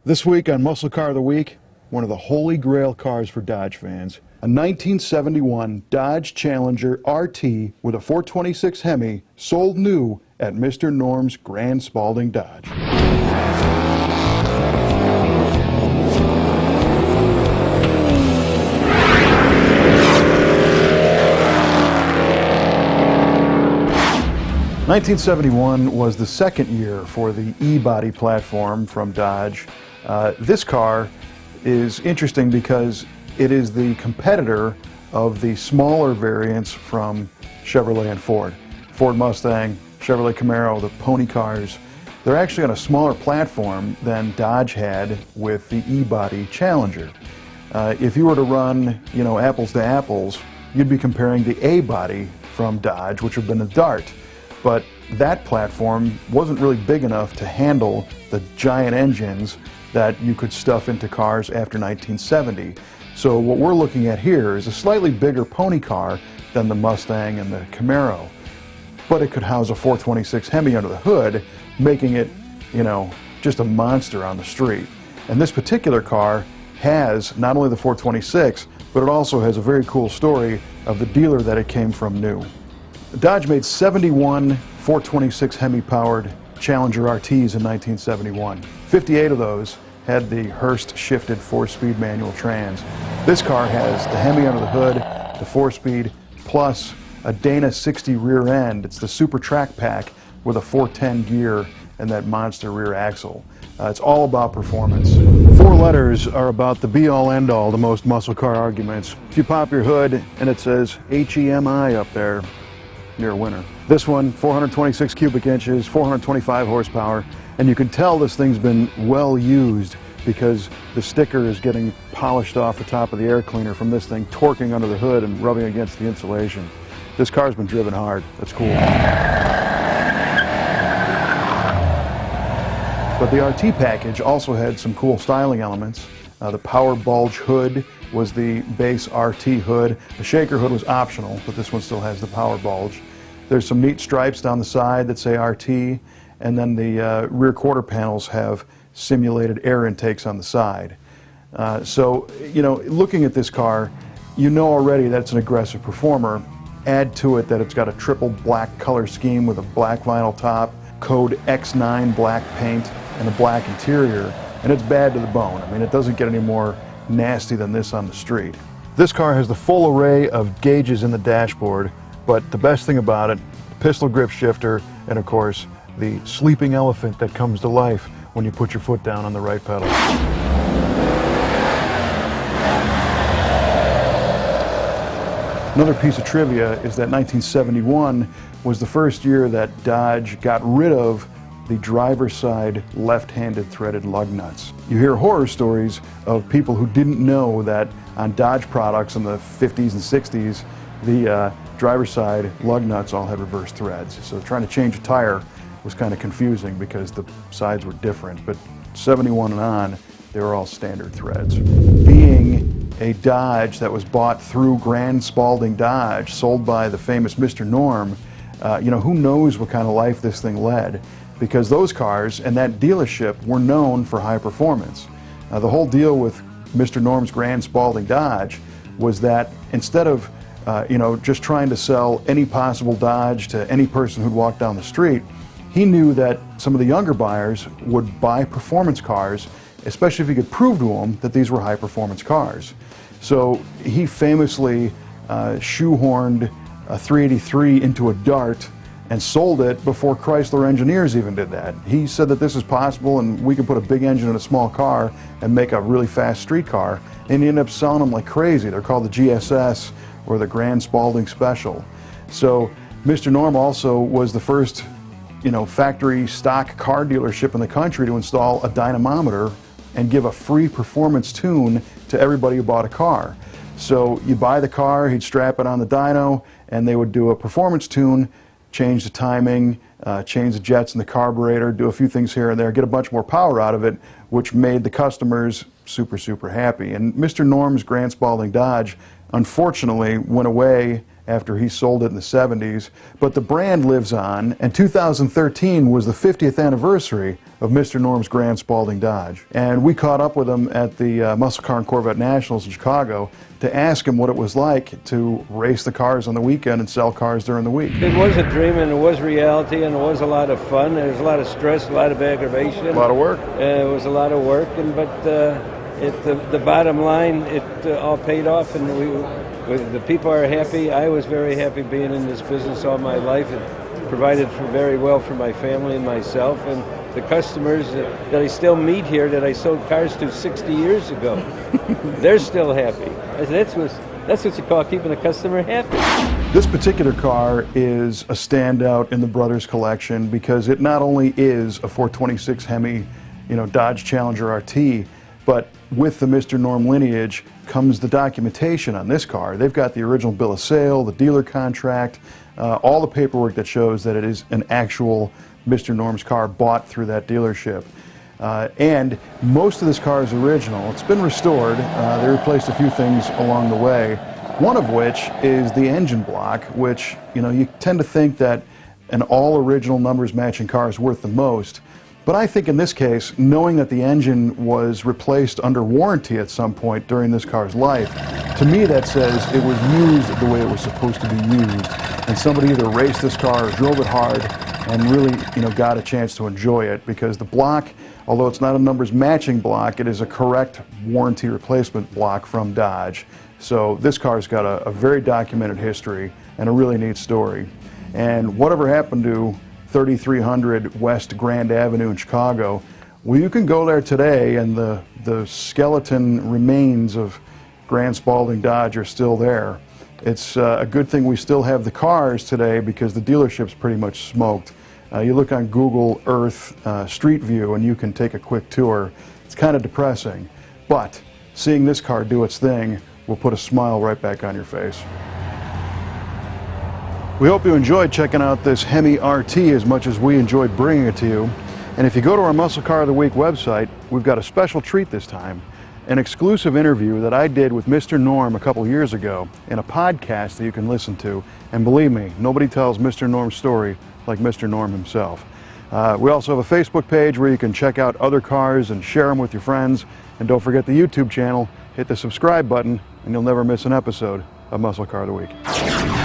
This week on Muscle Car of the Week, one of the holy grail cars for Dodge fans, a 1971 Dodge Challenger RT with a 426 Hemi sold new at Mr. Norm's Grand Spaulding Dodge. (1971) was the second year for the E-body platform from Dodge. This car is interesting because it is the competitor of the smaller variants from Chevrolet and Ford. Ford Mustang, Chevrolet Camaro, the pony cars, they're actually on a smaller platform than Dodge had with the E-body Challenger. If you were to run, apples to apples, you'd be comparing the A-body from Dodge, which would have been a Dart. But that platform wasn't really big enough to handle the giant engines that you could stuff into cars after 1970. So what we're looking at here is a slightly bigger pony car than the Mustang and the Camaro. But it could house a 426 Hemi under the hood, making it, just a monster on the street. And this particular car has not only the 426, but it also has a very cool story of the dealer that it came from new. Dodge made 71 426 Hemi-powered Challenger RTs in 1971. 58 of those had the Hurst shifted 4-speed manual trans. This car has the Hemi under the hood, the 4-speed, plus a Dana 60 rear end. It's the Super Trak Pak with a 410 gear and that monster rear axle. It's all about performance. 4 letters are about the be-all end-all to most muscle car arguments. If you pop your hood and it says HEMI up there, you're a winner. This one, 426 cubic inches, 425 horsepower, and you can tell this thing's been well used because the sticker is getting polished off the top of the air cleaner from this thing torquing under the hood and rubbing against the insulation. This car's been driven hard. That's cool. But the RT package also had some cool styling elements. The power bulge hood was the base RT hood. The shaker hood was optional, but this one still has the power bulge. There's some neat stripes down the side that say RT, and then the rear quarter panels have simulated air intakes on the side. So, looking at this car, you know already that it's an aggressive performer. Add to it that it's got a triple black color scheme with a black vinyl top, code X9 black paint, and a black interior, and it's bad to the bone. I mean, it doesn't get any more nasty than this on the street. This car has the full array of gauges in the dashboard, but the best thing about it, the pistol grip shifter, and of course, the sleeping elephant that comes to life when you put your foot down on the right pedal. Another piece of trivia is that 1971 was the first year that Dodge got rid of the driver's side left-handed threaded lug nuts. You hear horror stories of people who didn't know that on Dodge products in the 50s and 60s, the driver's side lug nuts all had reverse threads. So trying to change a tire was kind of confusing because the sides were different, but 71 and on, they were all standard threads. Being a Dodge that was bought through Grand Spaulding Dodge, sold by the famous Mr. Norm, who knows what kind of life this thing led, because those cars and that dealership were known for high performance. The whole deal with Mr. Norm's Grand Spaulding Dodge was that instead of just trying to sell any possible Dodge to any person who'd walk down the street, he knew that some of the younger buyers would buy performance cars, especially if he could prove to them that these were high performance cars. So he famously shoehorned a 383 into a Dart and sold it before Chrysler engineers even did that. He said that this is possible and we can put a big engine in a small car and make a really fast street car, and he ended up selling them like crazy. They're called the GSS or the Grand Spaulding Special. So Mr. Norm also was the first factory stock car dealership in the country to install a dynamometer and give a free performance tune to everybody who bought a car. So you buy the car, he'd strap it on the dyno, and they would do a performance tune, change the timing, change the jets in the carburetor, do a few things here and there, get a bunch more power out of it, which made the customers super, super happy. And Mr. Norm's Grand Spaulding Dodge unfortunately went away after he sold it in the 70s. But the brand lives on, and 2013 was the 50th anniversary of Mr. Norm's Grand Spaulding Dodge. And we caught up with him at the Muscle Car and Corvette Nationals in Chicago to ask him what it was like to race the cars on the weekend and sell cars during the week. It was a dream, and it was reality, and it was a lot of fun. There was a lot of stress, a lot of aggravation. A lot of work. It was a lot of work, but the bottom line, it all paid off, and the people are happy. I was very happy being in this business all my life. It provided very well for my family and myself, and the customers that I still meet here that I sold cars to 60 years ago, they're still happy. That's what you call keeping a customer happy. This particular car is a standout in the Brothers collection because it not only is a 426 Hemi, Dodge Challenger RT, but with the Mr. Norm lineage comes the documentation on this car. They've got the original bill of sale, the dealer contract, all the paperwork that shows that it is an actual Mr. Norm's car bought through that dealership. And most of this car is original. It's been restored. They replaced a few things along the way, one of which is the engine block, which, you tend to think that an all original numbers matching car is worth the most. But I think in this case, knowing that the engine was replaced under warranty at some point during this car's life, to me that says it was used the way it was supposed to be used. And somebody either raced this car or drove it hard and really, got a chance to enjoy it, because the block, although it's not a numbers matching block, it is a correct warranty replacement block from Dodge. So this car's got a very documented history and a really neat story. And whatever happened to 3300 West Grand Avenue in Chicago, well, you can go there today and the skeleton remains of Grand Spaulding Dodge are still there. It's a good thing we still have the cars today, because the dealership's pretty much smoked. You look on Google Earth Street View and you can take a quick tour. It's kind of depressing, but seeing this car do its thing will put a smile right back on your face. We hope you enjoyed checking out this Hemi RT as much as we enjoyed bringing it to you. And if you go to our Muscle Car of the Week website, we've got a special treat this time. An exclusive interview that I did with Mr. Norm a couple years ago in a podcast that you can listen to. And believe me, nobody tells Mr. Norm's story like Mr. Norm himself. We also have a Facebook page where you can check out other cars and share them with your friends. And don't forget the YouTube channel. Hit the subscribe button and you'll never miss an episode of Muscle Car of the Week.